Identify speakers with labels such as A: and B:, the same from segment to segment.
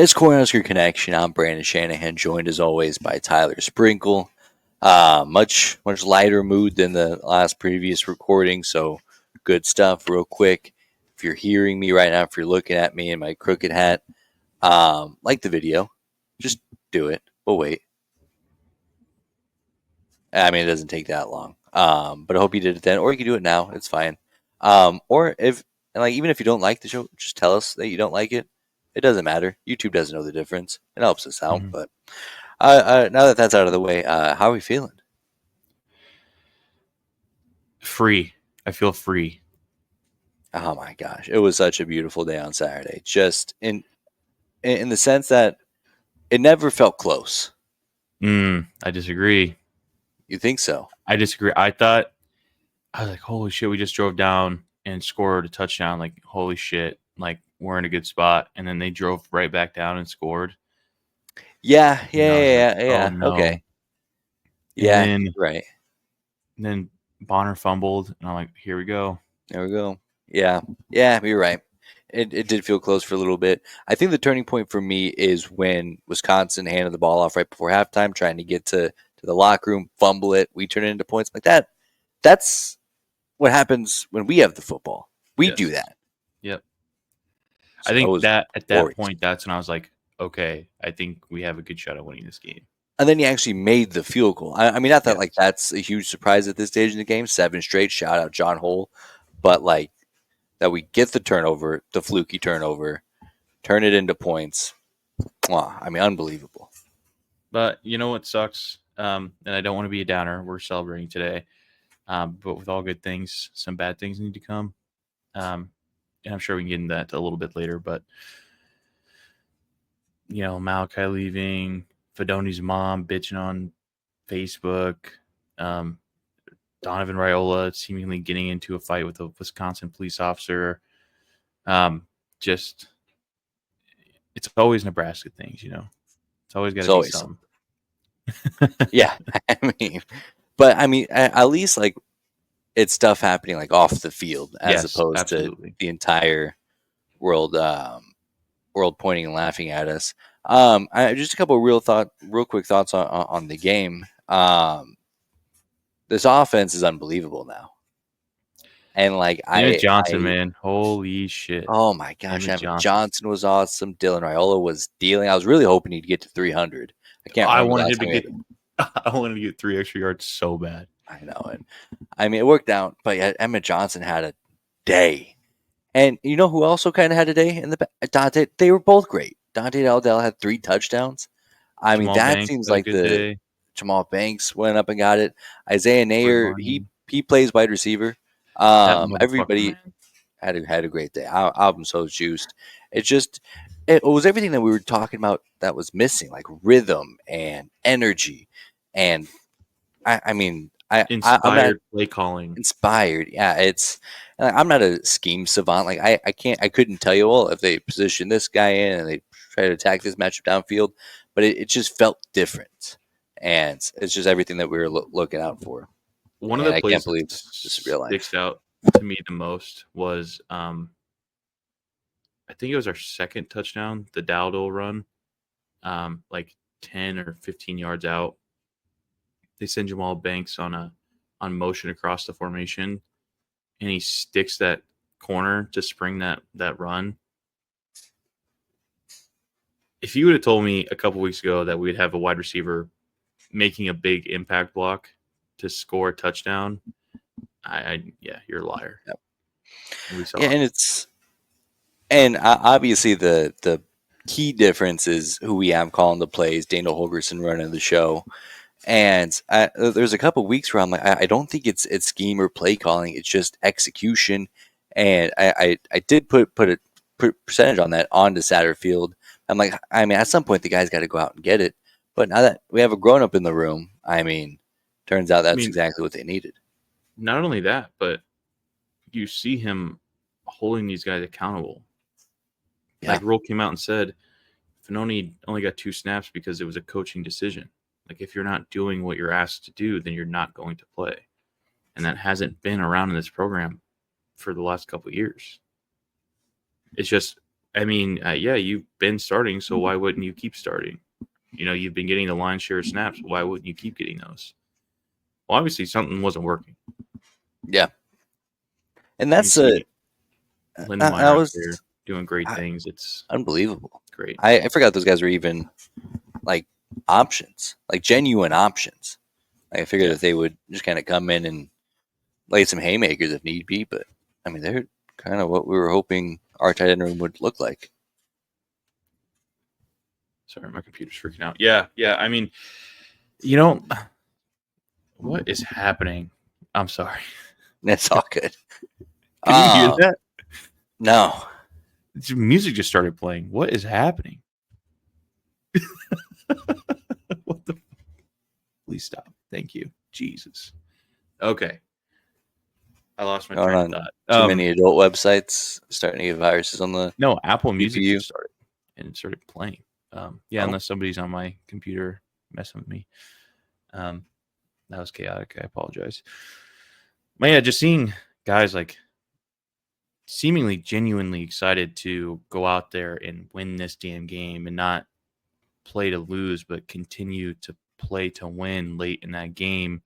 A: It's Cornhusker Connection. I'm Brandon Shanahan, joined as always by Tyler Sprinkle. Much lighter mood than the last previous recording, so good stuff. Real quick, if you're hearing me right now, if you're looking at me in my crooked hat, like the video, just do it. We'll wait. I mean, it doesn't take that long. But I hope you did it then, or you can do it now. It's fine. Or if even if you don't like the show, just tell us that you don't like it. It doesn't matter. YouTube doesn't know the difference. It helps us out.
B: Mhm.
A: But now that that's out of the way, how are we feeling?
B: Free. I feel free.
A: Oh my gosh, it was such a beautiful day on Saturday. Just in the sense that it never felt close.
B: I disagree.
A: You think so?
B: I was like, holy shit, we just drove down and scored a touchdown. Like, holy shit, like we're in a good spot. And then they drove right back down and scored.
A: Yeah.
B: And I was like,
A: Yeah.
B: oh no.
A: Okay.
B: And
A: Yeah. Right.
B: then Bonner fumbled, and I'm like, here we go.
A: There we go. Yeah. You're right. It did feel close for a little bit. I think the turning point for me is when Wisconsin handed the ball off right before halftime, trying to get to the locker room, fumble it. We turn it into points like that. That's what happens when we have the football. We do that.
B: Yep.
A: So
B: I think that at that
A: glorious.
B: point, that's when I was like, okay, I think we have a good shot at winning this game.
A: And then he actually made the field goal. I mean, not that
B: Yes.
A: that's a huge surprise at this stage in the game. 7 straight, shout out John Hole. But that we get the turnover, the fluky turnover, turn it into points. I mean, unbelievable.
B: But you know what sucks? And I don't want to be a downer. We're celebrating today. But with all good things, some bad things need to come. And I'm sure we can get into that a little bit later. But, Malachi leaving, Fedoni's mom bitching on Facebook, Donovan Raiola seemingly getting into a fight with a Wisconsin police officer. It's always Nebraska things, It's always got to be something.
A: Yeah, I mean, at least it's stuff happening off the field as opposed
B: absolutely.
A: to the entire world pointing and laughing at us. Just a couple real quick thoughts on the game. This offense is unbelievable now. And
B: Emmett Johnson, man, holy shit!
A: Oh my gosh, Emmett Johnson was awesome. Dylan Raiola was dealing. I was really hoping he'd get to 300. I can't remember.
B: I wanted to get 3 extra yards so bad.
A: I know it. I mean, it worked out, but yeah, Emmett Johnson had a day. And you know who also kind of had a day in the Dante? They were both great. Dante Aldell had 3 touchdowns. I mean, that seems like the Jamal Banks went up and got it. Isaiah Nayer, he plays wide receiver. Everybody had a great day. I'm so juiced. It was everything that we were talking about that was missing, like rhythm and energy, and
B: inspired play calling.
A: Inspired, yeah. I'm not a scheme savant. I couldn't tell you if they position this guy in and they try to attack this matchup downfield, but it just felt different, and it's just everything that we were looking out for.
B: One of the plays that sticks out to me the most was, I think it was our second touchdown, the Dowdle run, 10 or 15 yards out. They send Jamal Banks on motion across the formation, and he sticks that corner to spring that run. If you would have told me a couple weeks ago that we'd have a wide receiver making a big impact block to score a touchdown, you're a liar.
A: Yep.
B: We saw
A: and obviously the key difference is who we have calling the plays. Daniel Holgerson running the show, and there's a couple weeks where I'm like, I don't think it's scheme or play calling. It's just execution, and I did put a percentage on that onto Satterfield. I'm like, I mean, at some point the guy's got to go out and get it. But now that we have a grown up in the room, turns out that's exactly what they needed.
B: Not only that, but you see him holding these guys accountable. Yeah. Like Roll came out and said, Finoni only got 2 snaps because it was a coaching decision. Like, if you're not doing what you're asked to do, then you're not going to play. And that hasn't been around in this program for the last couple of years. It's just I mean, yeah, you've been starting, so why wouldn't you keep starting? You've been getting the lion's share of snaps. Why wouldn't you keep getting those? Well, obviously something wasn't working.
A: Yeah, and
B: You
A: that's
B: see Lindemeyer
A: that
B: out
A: was
B: there doing great things. It's
A: unbelievable.
B: great.
A: I forgot those guys were even like options, like genuine options. Like, I figured
B: Yeah.
A: that they would just kind of come in and lay some haymakers if need be, but I mean they're kind of what we were hoping our tight end room would look like.
B: Sorry, my computer's freaking out. Yeah. I mean, what is happening? I'm sorry.
A: That's all good.
B: Can you hear that?
A: No.
B: Music just started playing. What is happening? What the? Please stop. Thank you. Jesus. Okay. I lost my
A: Going
B: train of
A: on
B: thought.
A: too many adult websites starting to get viruses on the
B: No, Apple Music
A: CPU.
B: just started and it started playing. Yeah,
A: Oh.
B: unless somebody's on my computer messing with me. That was chaotic. I apologize. But yeah, just seeing guys like seemingly genuinely excited to go out there and win this damn game and not play to lose, but continue to play to win late in that game.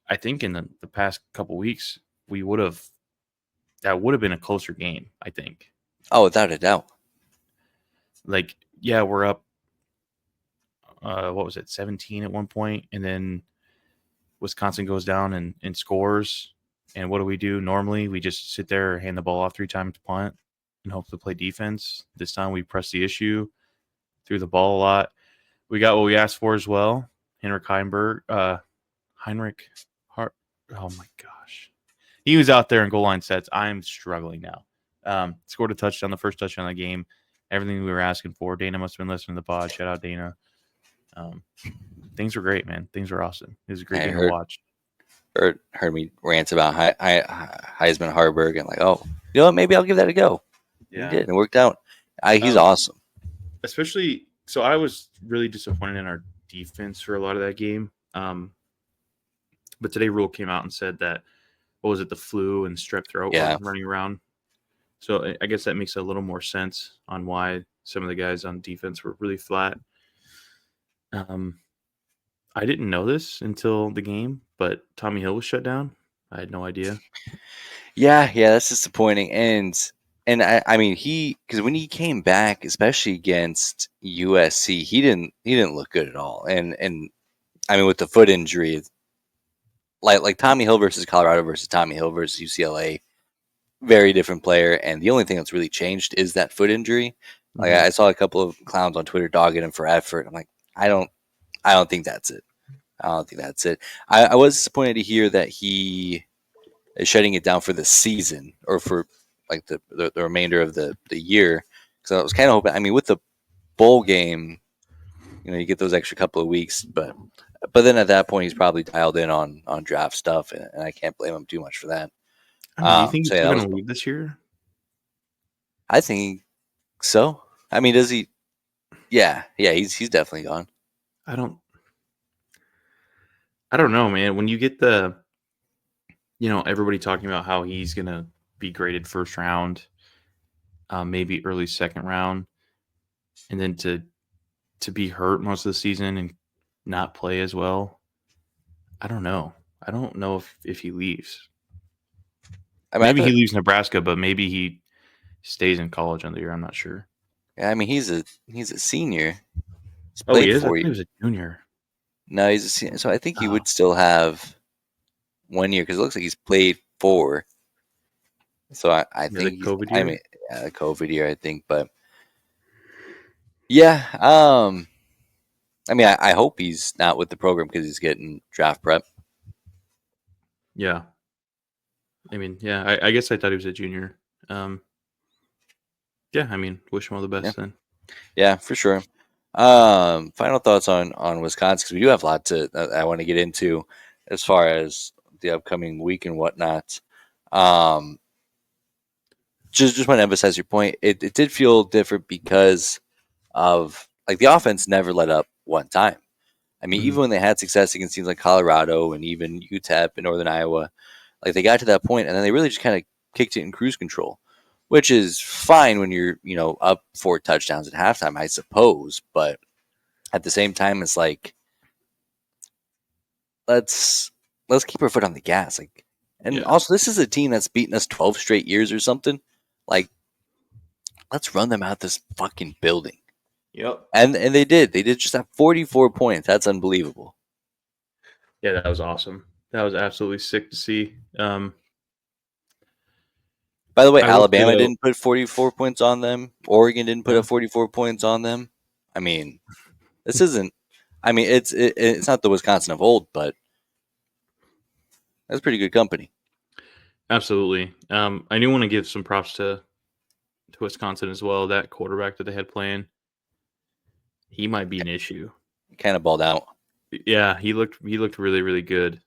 B: I think in the past couple weeks, that would have been a closer game, I think.
A: Oh, without a doubt.
B: Like, yeah, we're up, what was it, 17 at one point, and then Wisconsin goes down and scores. And what do we do normally? We just sit there, hand the ball off 3 times, punt, and hope to play defense. This time we press the issue, threw the ball a lot. We got what we asked for as well. Heinrich Hart. Oh my gosh. He was out there in goal line sets. I'm struggling now. Scored a touchdown, the first touchdown of the game. Everything we were asking for. Dana must have been listening to the pod. Shout out Dana. Things were great, man. Things were awesome. It was a great game to watch.
A: Heard me rant about Heisman Harburg and like, oh, you know what? Maybe I'll give that a go.
B: Yeah.
A: He did. It worked out. He's awesome.
B: Especially, so I was really disappointed in our defense for a lot of that game. But today Rule came out and said that, what was it, the flu and strep throat were running around. So I guess that makes a little more sense on why some of the guys on defense were really flat. I didn't know this until the game, but Tommy Hill was shut down. I had no idea.
A: Yeah, that's disappointing. And I mean, because when he came back, especially against USC, he didn't look good at all. And I mean, with the foot injury, like Tommy Hill versus Colorado versus Tommy Hill versus UCLA, very different player. And the only thing that's really changed is that foot injury. Like, I saw a couple of clowns on Twitter dogging him for effort. I'm like, I don't think that's it. I don't think that's it. I was disappointed to hear that he is shutting it down for the season or for like the remainder of the year. Because I was kind of hoping. I mean, with the bowl game, you get those extra couple of weeks, but then at that point, he's probably dialed in on draft stuff, and I can't blame him too much for that.
B: I mean, do you think he's still going to
A: was,
B: leave this year?
A: I think so. I mean, does he? Yeah, he's definitely gone.
B: I don't know, man. When you get everybody talking about how he's going to be graded first round, maybe early second round, and then to be hurt most of the season and not play as well. I don't know. I don't know if he leaves. I mean, maybe he leaves Nebraska, but maybe he stays in college another year. I'm not sure.
A: Yeah, I mean, he's a senior.
B: He is? I thought he was a junior.
A: No, he's a senior. So I think he would still have 1 year because it looks like he's played 4. So I think
B: the COVID year?
A: I mean, the COVID year, I think. But yeah, I mean, I hope he's not with the program because he's getting draft prep.
B: Yeah. I mean, yeah, I guess I thought he was a junior. Yeah, I mean, wish him all the best then.
A: Yeah, for sure. Final thoughts on Wisconsin, because we do have a lot I want to get into as far as the upcoming week and whatnot. Just want to emphasize your point. It did feel different because of like the offense never let up one time. I mean, even when they had success against teams like Colorado and even UTEP and Northern Iowa, like they got to that point and then they really just kind of kicked it in cruise control, which is fine when you're up 4 touchdowns at halftime, I suppose. But at the same time, it's like let's keep our foot on the gas. Like, and
B: Yeah.
A: also this is a team that's beaten us 12 straight years or something. Like, let's run them out this fucking building.
B: Yep.
A: And they did. They did just have 44 points. That's unbelievable.
B: Yeah, that was awesome. That was absolutely sick to see.
A: By the way,
B: I will say
A: Alabama
B: though,
A: didn't put 44 points on them. Oregon didn't put
B: yeah,
A: up 44 points on them. I mean, this isn't. I mean, it's not the Wisconsin of old, but that's pretty good company.
B: absolutely. I do want to give some props to Wisconsin as well. That quarterback that they had playing, he might be an issue.
A: Kind of balled out.
B: Yeah, he looked really really good.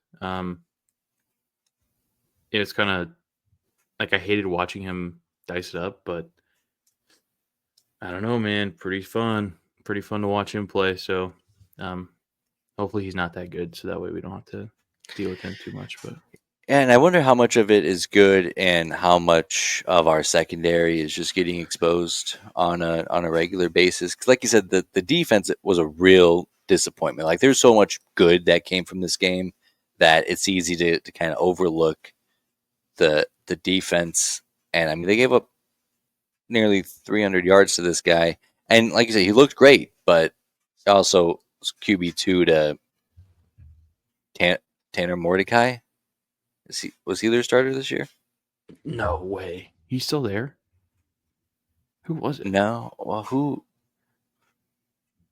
B: It's kind of like I hated watching him dice it up, but I don't know, man. Pretty fun to watch him play. So, um, hopefully he's not that good, so that way we don't have to deal with him too much. But
A: And I wonder how much of it is good and how much of our secondary is just getting exposed on a regular basis. Because, like you said, the defense was a real disappointment. Like, there's so much good that came from this game that it's easy to kind of overlook the defense. And I mean, they gave up nearly 300 yards to this guy, and like you said, he looked great, but also QB2 to Tanner Mordecai. Was he their starter this year?
B: no way, he's still there. Who was it?
A: No. Well, who?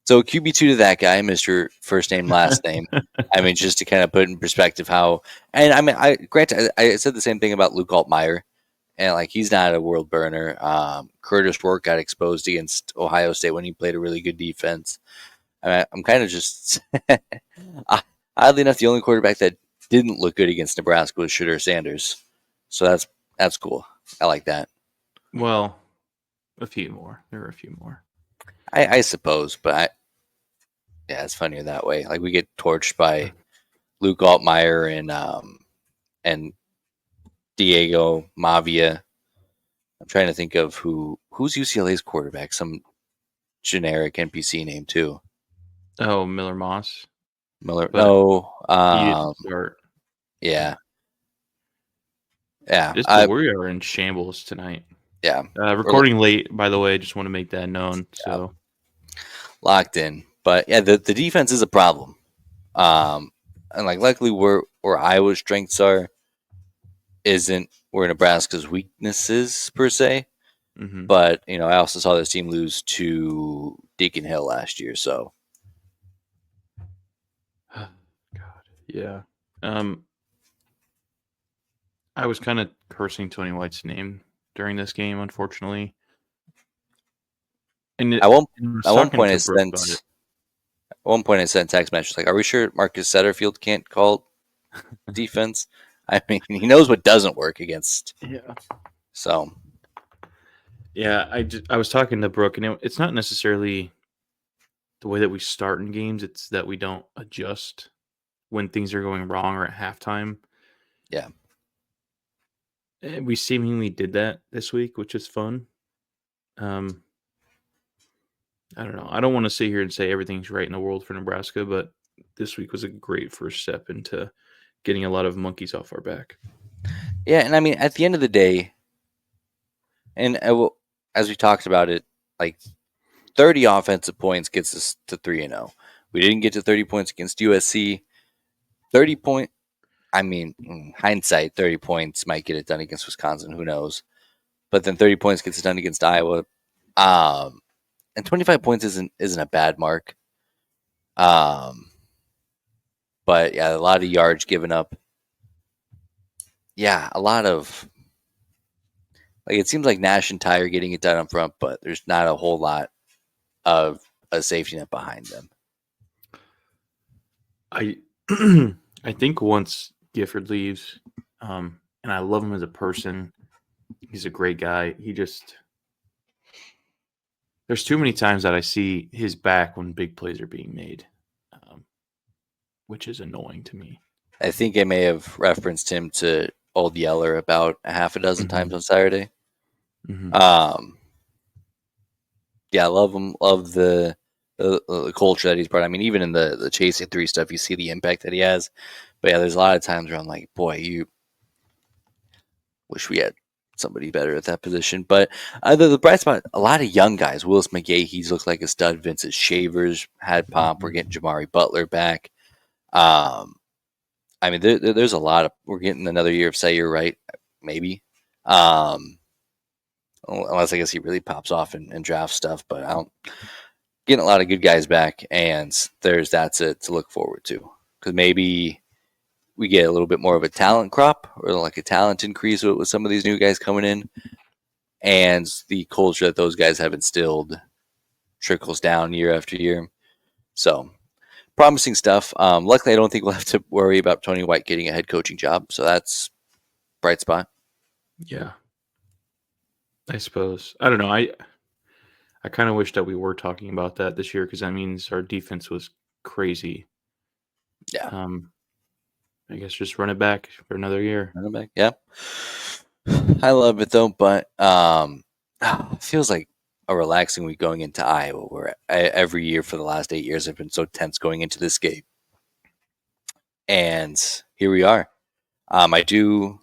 A: So QB2 to that guy, Mister First Name Last Name. I mean, just to kind of put in perspective how, and I mean, I granted, I said the same thing about Luke Altmaier, and like he's not a world burner. Curtis Rourke got exposed against Ohio State when he played a really good defense. I'm kind of just oddly enough, the only quarterback that didn't look good against Nebraska was Shedeur Sanders, so that's cool. I like that.
B: Well, a few more. There were a few more.
A: I suppose, but yeah, it's funnier that way. Like we get torched by Luke Altmaier and Diego Mavia. I'm trying to think of who's UCLA's quarterback. Some generic NPC name too.
B: Oh, Miller Moss,
A: Miller.
B: but
A: No.
B: he didn't start.
A: Yeah. Yeah.
B: Just we are in shambles tonight.
A: Yeah.
B: Recording late, by the way. Just want to make that known.
A: Yeah,
B: So
A: locked in. But yeah, the defense is a problem. And like luckily where Iowa's strengths are isn't where Nebraska's weaknesses per se.
B: mhm.
A: But I also saw this team lose to Deacon Hill last year. So
B: God, yeah. I was kind of cursing Tony White's name during this game, unfortunately. And
A: at one
B: I was
A: at one
B: talking
A: point
B: to
A: I
B: Brooke
A: sent
B: about it.
A: text messages like, "Are we sure Marcus Satterfield can't call defense?" I mean, he knows what doesn't work against.
B: Yeah.
A: So
B: Yeah, I was talking to Brooke, and it's not necessarily the way that we start in games; it's that we don't adjust when things are going wrong or at halftime.
A: yeah,
B: And we seemingly did that this week, which is fun. Um, I don't know. I don't want to sit here and say everything's right in the world for Nebraska, but this week was a great first step into getting a lot of monkeys off our back.
A: yeah, and I mean, at the end of the day, and as we talked about it, like 30 offensive points gets us to 3-0. We didn't get to 30 points against USC. 30 point. I mean, hindsight, 30 points might get it done against Wisconsin. Who knows? But then 30 points gets it done against Iowa. And 25 points isn't a bad mark. But yeah, a lot of yards given up. Yeah, a lot of like it seems like Nash and Ty are getting it done up front, but there's not a whole lot of a safety net behind them.
B: I I think once Gifford leaves, and I love him as a person, he's a great guy. There's too many times that I see his back when big plays are being made, which is annoying to me.
A: I think I may have referenced him to Old Yeller about a half a dozen times
B: Mhm.
A: on Saturday.
B: Mm-hmm.
A: Yeah, I love him. Love the culture that he's part of. I mean, even in the chasing three stuff, you see the impact that he has. But yeah, there's a lot of times where I'm like, boy, you wish we had somebody better at that position. But the bright spot, a lot of young guys. Willis McGahee, he's looked like a stud. Vincent Shavers had pop. We're getting Jamari Butler back. I mean, there's a lot of. We're getting another year of Sayer, right? Maybe. Unless I guess he really pops off and drafts stuff, but I don't. Getting a lot of good guys back, and there's that to look forward to. Because maybe we get a little bit more of a talent crop or like a talent increase with some of these new guys coming in, and the culture that those guys have instilled trickles down year after year. So promising stuff. Luckily, I don't think we'll have to worry about Tony White getting a head coaching job. So that's bright spot.
B: Yeah, I suppose. I don't know. I kind of wish that we were talking about that this year because that means our defense was crazy.
A: Yeah,
B: I guess just run it back for another year.
A: running back. Yeah, I love it though, but it feels like a relaxing week going into Iowa, where every year for the last 8 years I've been so tense going into this game, and here we are. I do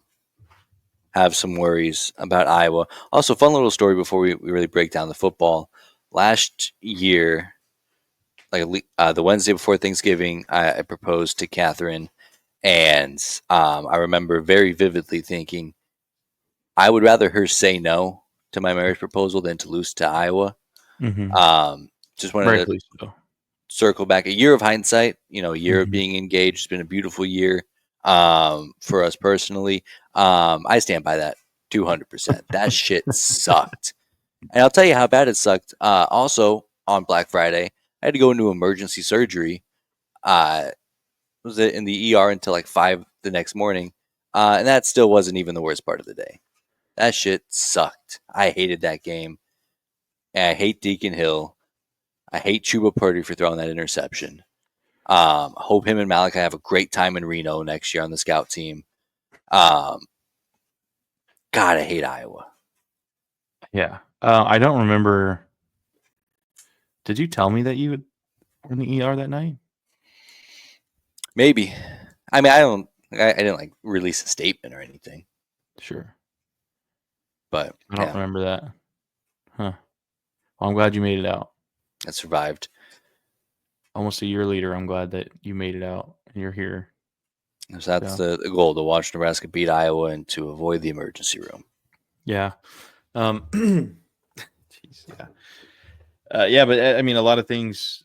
A: have some worries about Iowa. Also, fun little story before we really break down the football. Last year, like the Wednesday before Thanksgiving, I proposed to Catherine, and I remember very vividly thinking I would rather her say no to my marriage proposal than to lose to Iowa.
B: Mm-hmm.
A: Just wanted to
B: Rightfully so.
A: circle back a year of hindsight, a year of
B: Mm-hmm.
A: being engaged. It's been a beautiful year for us personally. I stand by that 200%. That shit sucked. And I'll tell you how bad it sucked. Also, on Black Friday, I had to go into emergency surgery. Was it in the ER until like 5 the next morning. And that still wasn't even the worst part of the day. That shit sucked. I hated that game. And I hate Deacon Hill. I hate Chuba Purdy for throwing that interception. Hope him and Malachi have a great time in Reno next year on the scout team. Um, God, I hate Iowa.
B: Yeah. I don't remember. Did you tell me that you were in the ER that night?
A: Maybe. I mean, I don't. I didn't like release a statement or anything,
B: Sure.
A: but
B: I don't
A: yeah,
B: remember that. Huh. Well, I'm glad you made it out.
A: I survived.
B: Almost a year later, I'm glad that you made it out and you're here.
A: So that's
B: So,
A: the goal: to watch Nebraska beat Iowa and to avoid the emergency room.
B: yeah. Jeez, yeah. Yeah, but I mean, a lot of things